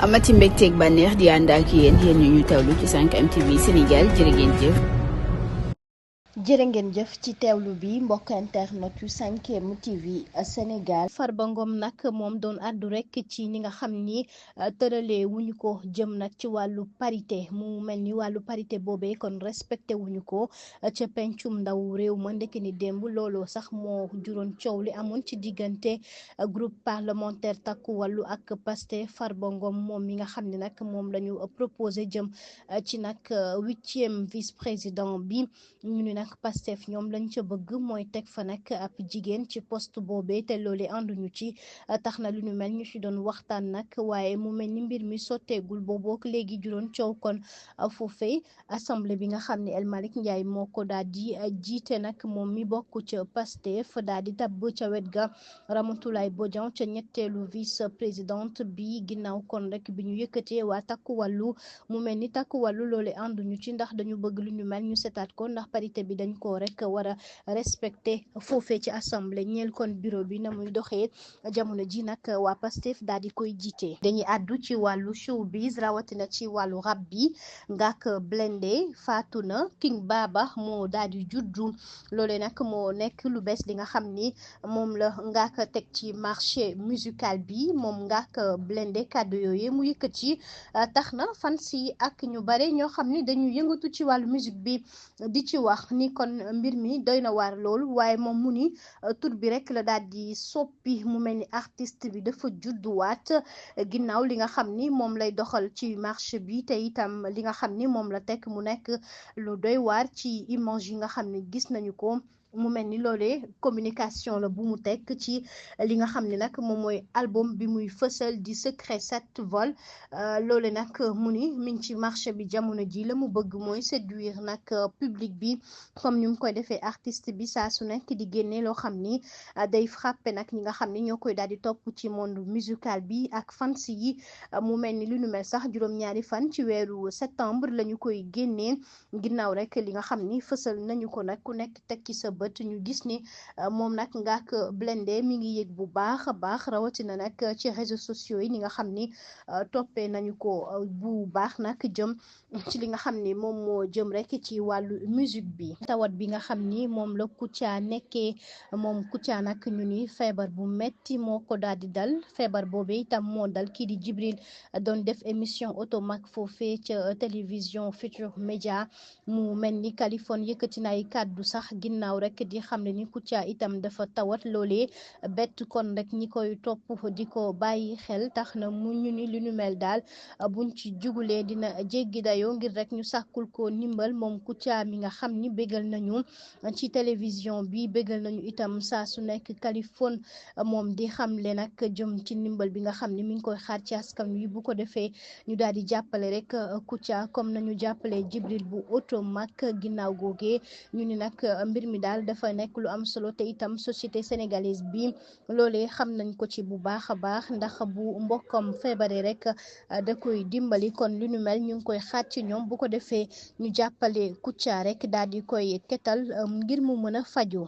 amati mbégteeg bànneex di ànd ak yéen ñu teewlu ci 5M TV Sénégal jërë ngeen jëf. jërë ngeen jëf ci teewlu bi mbokk internet yu 5M TV Sénégal. Farba Ngom nag moom doon àddu rek ci ni nga xam ni tëralee wuñu ko jëm nag ci wàllu parité mu mel ni wàllu parité boobee kon respecté wuñu ko ca pencum ndaw réew ma ndekki ni démb looloo sax moo juróon coow li amoon ci diggante groupe parlementaire takku wàllu ak Pastef. Farba Ngom moom mi nga xam ne nag moom la ñu proposé jëm ci nag 8e vice-président bi ñu ni nag Pastef ñoom lañ ca bëgg mooy teg fa nag ab jigéen ci poste boobee te loolee ànduñu ci tax na lu ñu mel ñu ci doon waxtaan nag waaye mu mel ni mbir mi sotteegul boobook léegi juróon coow kon foofee assemblée bi nga xam ne El Malick Ndiaye moo ko daal di jiite nag moom mi bokk ca Pastef daal di tabb ca wet ga Ramatoulaye Bodian ca ñetteelu vice présidente bi ginnaaw kon rek bi ñu yëkkatee waa takku wàllu mu mel ni takku wàllu loolee ànduñu ci ndax dañu bëgg lu ñu mel ñu setaat ko ndax parité bi dañ ko rek war a respecté foofee ci assemblée ñeel kon bureau bi na muy doxee jamono ji nag waa Pastef daal di koy jiite. dañuy àddu ci wàllu showbiz rawatina ci wàllu rap bi Ngaaka Blindé faatu na King Baba moo daal di juddu loolee nag moo nekk lu bees li nga xam ni moom la Ngaaka teg ci marché musical bi moom Ngaaka Blindé kàddu yooyu mu yëkkati tax na fans yi ak ñu bare ñoo xam ni dañu yëngatu ci wàllu musique bi di ci wax ni kon mbir mi doy na waar lool waaye moom mu ni tur bi rek la daal di soppi mu mel ni artiste bi dafa judduwaat ginnaaw li nga xam ni moom lay doxal ci marché bi te itam li nga xam ni moom la teg mu nekk lu doy waar ci image yi nga xam ni gis nañu ko. mu mel ni loolee communication la bu mu tekk ci li nga xam ne nag moom mooy album bi muy fësal di secret 7 vol loole nag mu ni mi ngi ci marché bi jamono ji la mu bëgg mooy séduire nag public bi comme ni mu koy defee artiste bi saa su nekk di génne loo xam ni day frappé nag ñi nga xam ni ñoo koy daal di topp ci monde musical bi ak fans yi mu mel ni lu nu mel sax juróom-ñaari fan ci weeru septembre la ñu koy génnee ginnaaw rek li nga xam ni fësal nañu ko nag ku nekk teg ci sa bët ñu gis ni moom nag Ngaaka Blindé mi ngi yëg bu baax a baax rawatina nag ci réseaux sociaux yi ni nga xam ni toppee nañu ko bu baax nag jëm ci li nga xam ni moom moo jëm rek ci wàllu musique bi. tawat bi nga xam ni moom la Kouthia nekkee moom Kouthia nag ñu ni feebar bu metti moo ko daal di dal feebar boobee itam moo dal kii di Jibril doon def émission Automac foofee ca télévision Futurs Médias mu mel ni Californie yëkkati na ay kàddu sax ginnaaw rek di xam ne ni Kouthia itam dafa tawat loolee bett kon rek ñi koy topp di ko bàyyi xel tax na mu ñu ni lu ñu mel daal buñ ci jugulee dina jéggi dayoo ngir rek ñu sàkkul ko ndimbal moom Kouthia mi nga xam ni bégal nañu ci télévision bi bégal nañu itam saa su nekk Californie moom di xamle nag jëm ci ndimbal bi nga xam ni mi ngi koy xaar ci askan wi bu ko defee ñu daal di jàppale rek Kouthia comme nañu jàppale Jibril bu Automac ginnaaw googee ñu ni nag mbir mi daal dafa nekk lu am solo te itam société sénégalaise bi loolee xam nañ ko ci bu baax a baax ndax bu mbokkam feebare rek da koy dimbali kon lu nu mel ñu ngi koy xaat ci ñoom bu ko defee ñu jàppale Kouthia rek daal di koy ketal ngir mu mën a faju